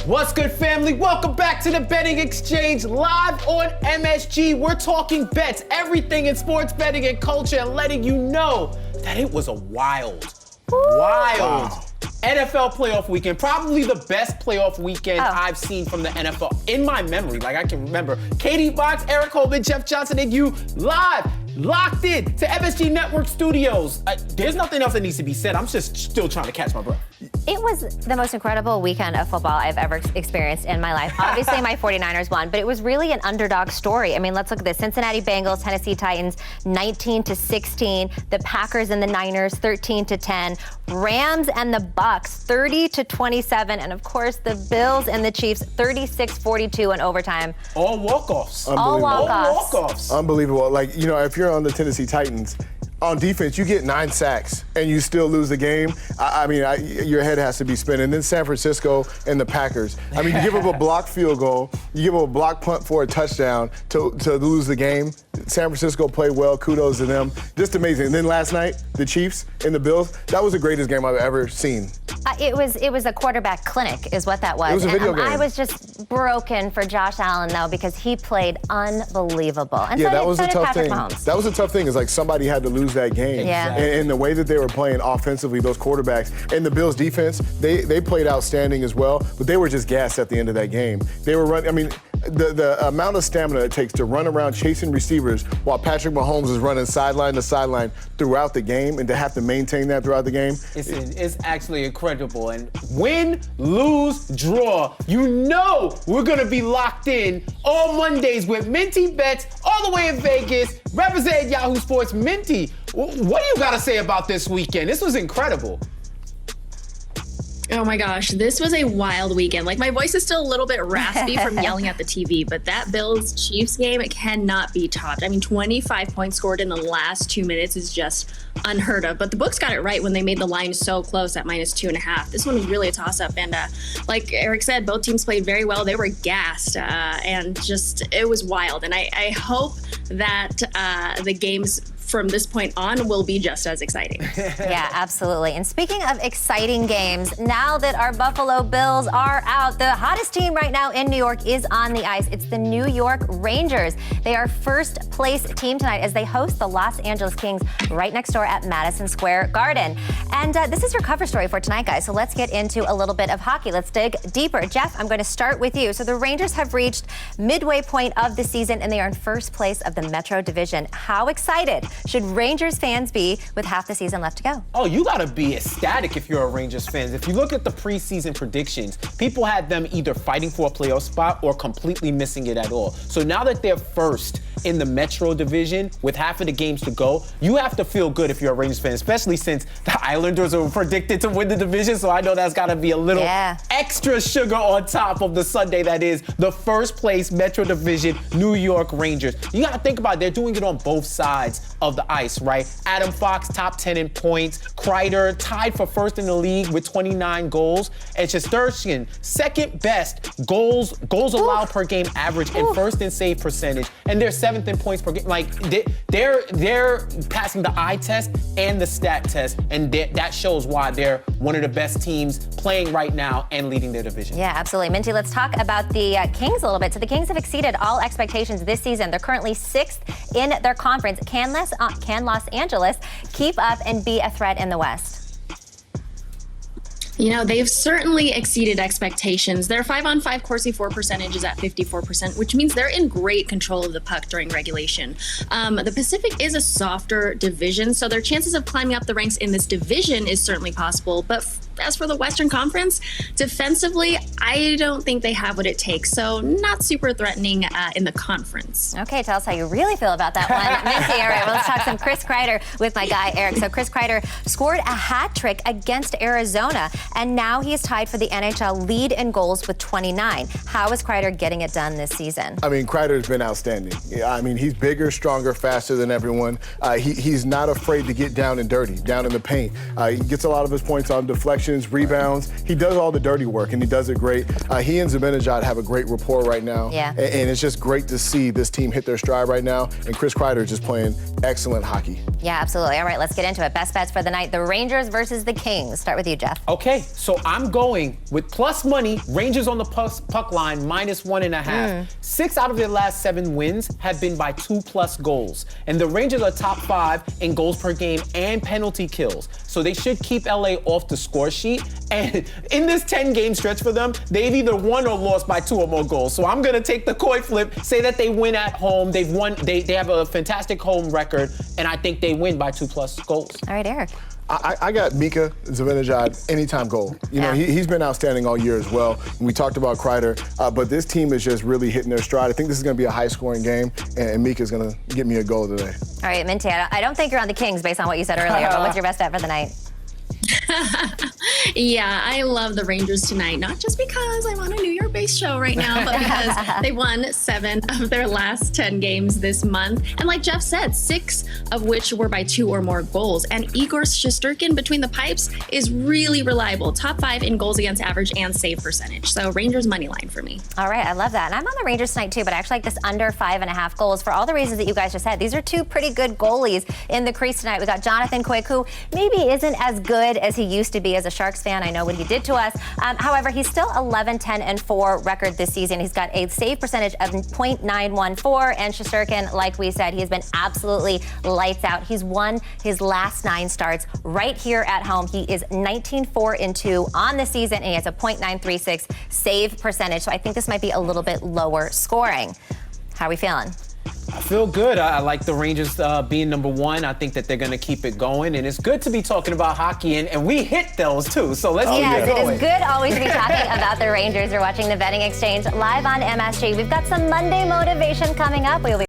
What's good, family? Welcome back to the Betting Exchange live on MSG. We're talking bets, everything in sports betting and culture, and letting you know that it was a wild NFL playoff weekend. Probably the best playoff weekend I've seen from the NFL in my memory. Like, I can remember Katie Box, Eric Holman, Jeff Johnson, and you live, locked in to MSG Network Studios. There's nothing else that needs to be said. I'm just still trying to catch my breath. It was the most incredible weekend of football I've ever experienced in my life. Obviously, my 49ers won, but it was really an underdog story. I mean, let's look at this. Cincinnati Bengals, Tennessee Titans, 19-16. The Packers and the Niners, 13-10. Rams and the Bucks, 30-27. And of course, the Bills and the Chiefs, 36-42 in overtime. All walk-offs. All walk-offs. All walk-offs. Unbelievable. Like, you know, if you're on the Tennessee Titans, on defense, you get 9 sacks and you still lose the game. Your head has to be spinning. Then San Francisco and the Packers. I mean, you give up a blocked field goal, you give up a blocked punt for a touchdown to lose the game. San Francisco played well. Kudos to them. Just amazing. And then last night, the Chiefs and the Bills. That was the greatest game I've ever seen. It was a quarterback clinic, is what that was. It was a video game. I was just broken for Josh Allen, though, because he played unbelievable. And yeah, so that was a tough Patrick thing. Mahomes. That was a tough thing. It's like somebody had to lose that game. Yeah. And the way that they were playing offensively, those quarterbacks, and the Bills' defense, they played outstanding as well, but they were just gassed at the end of that game. They were running. I mean, the amount of stamina it takes to run around chasing receivers while Patrick Mahomes is running sideline to sideline throughout the game, and to have to maintain that throughout the game. It's actually incredible. And win, lose, draw, you know we're going to be locked in all Mondays with Minty Bets all the way in Vegas, representing Yahoo Sports. Minty, what do you got to say about this weekend? This was incredible. Oh my gosh, this was a wild weekend. Like, my voice is still a little bit raspy from yelling at the TV, but that Bills-Chiefs game, it cannot be topped. I mean, 25 points scored in the last 2 minutes is just unheard of. But the books got it right when they made the line so close at -2.5. This one was really a toss-up. And like Eric said, both teams played very well. They were gassed, and just, it was wild. And I hope that the games from this point on will be just as exciting. Yeah, absolutely. And speaking of exciting games, now that our Buffalo Bills are out, the hottest team right now in New York is on the ice. It's the New York Rangers. They are first place team tonight as they host the Los Angeles Kings right next door at Madison Square Garden. And this is your cover story for tonight, guys. So let's get into a little bit of hockey. Let's dig deeper. Jeff, I'm going to start with you. So the Rangers have reached midway point of the season and they are in first place of the Metro Division. How excited should Rangers fans be with half the season left to go? Oh, you gotta be ecstatic if you're a Rangers fan. If you look at the preseason predictions, people had them either fighting for a playoff spot or completely missing it at all. So now that they're first in the Metro Division with half of the games to go, you have to feel good if you're a Rangers fan, especially since the Islanders are predicted to win the division. So I know that's gotta be a little extra sugar on top of the Sunday that is the first place Metro Division New York Rangers. You gotta think about it, they're doing it on both sides of the ice, right? Adam Fox, top 10 in points. Kreider, tied for first in the league with 29 goals. And Shesterkin, second best goals allowed per game average and first in save percentage. And they're 7th in points per game. Like, they're passing the eye test and the stat test. And that shows why they're one of the best teams playing right now and leading their division. Yeah, absolutely. Minty, let's talk about the Kings a little bit. So the Kings have exceeded all expectations this season. They're currently 6th in their conference. Can Los Angeles keep up and be a threat in the West? You know, they've certainly exceeded expectations. Their 5-on-5 Corsi for percentage is at 54%, which means they're in great control of the puck during regulation. The Pacific is a softer division, so their chances of climbing up the ranks in this division is certainly possible. But as for the Western Conference, defensively, I don't think they have what it takes. So not super threatening in the conference. Okay, tell us how you really feel about that one. Minty, all right, well, let's talk some Chris Kreider with my guy, Eric. So Chris Kreider scored a hat trick against Arizona, and now he is tied for the NHL lead in goals with 29. How is Kreider getting it done this season? I mean, Kreider's been outstanding. I mean, he's bigger, stronger, faster than everyone. He's not afraid to get down and dirty, down in the paint. He gets a lot of his points on deflection. deflections, rebounds. He does all the dirty work, and he does it great. He and Zibanejad have a great rapport right now. Yeah. And it's just great to see this team hit their stride right now. And Chris Kreider is just playing excellent hockey. Yeah, absolutely. All right, let's get into it. Best bets for the night, the Rangers versus the Kings. Start with you, Jeff. Okay, so I'm going with plus money, Rangers on the puck line, -1.5. 6 out of their last 7 wins have been by 2+ goals. And the Rangers are top 5 in goals per game and penalty kills. So they should keep LA off the score sheet. And in this 10-game stretch for them, they've either won or lost by 2 or more goals. So I'm gonna take the Koik flip, say that they win at home. They've won, they have a fantastic home record, and I think they win by 2+ goals. All right, Eric. I got Mika Zibanejad anytime goal. You know, he's been outstanding all year as well. We talked about Kreider, but this team is just really hitting their stride. I think this is going to be a high-scoring game, and Mika's going to get me a goal today. All right, Minty, I don't think you're on the Kings based on what you said earlier, but what's your best bet for the night? Yeah, I love the Rangers tonight, not just because I'm on a New York-based show right now, but because they won 7 of their last 10 games this month. And like Jeff said, 6 of which were by 2 or more goals. And Igor Shesterkin between the pipes is really reliable. Top 5 in goals against average and save percentage. So Rangers money line for me. All right, I love that. And I'm on the Rangers tonight too, but I actually like this under 5.5 goals for all the reasons that you guys just said. These are 2 pretty good goalies in the crease tonight. We got Jonathan Koik, who maybe isn't as good as he used to be as a Sharks fan. I know what he did to us. However, he's still 11-10-4 record this season. He's got a save percentage of .914, and Shesterkin, like we said, he has been absolutely lights out. He's won his last 9 starts right here at home. He is 19-4-2 on the season, and he has a .936 save percentage. So I think this might be a little bit lower scoring. How are we feeling? I feel good. I like the Rangers being number 1. I think that they're going to keep it going. And it's good to be talking about hockey, and we hit those too. So let's keep it going. Yes, it is good always to be talking about the Rangers. You're watching the Betting Exchange live on MSG. We've got some Monday motivation coming up. We'll be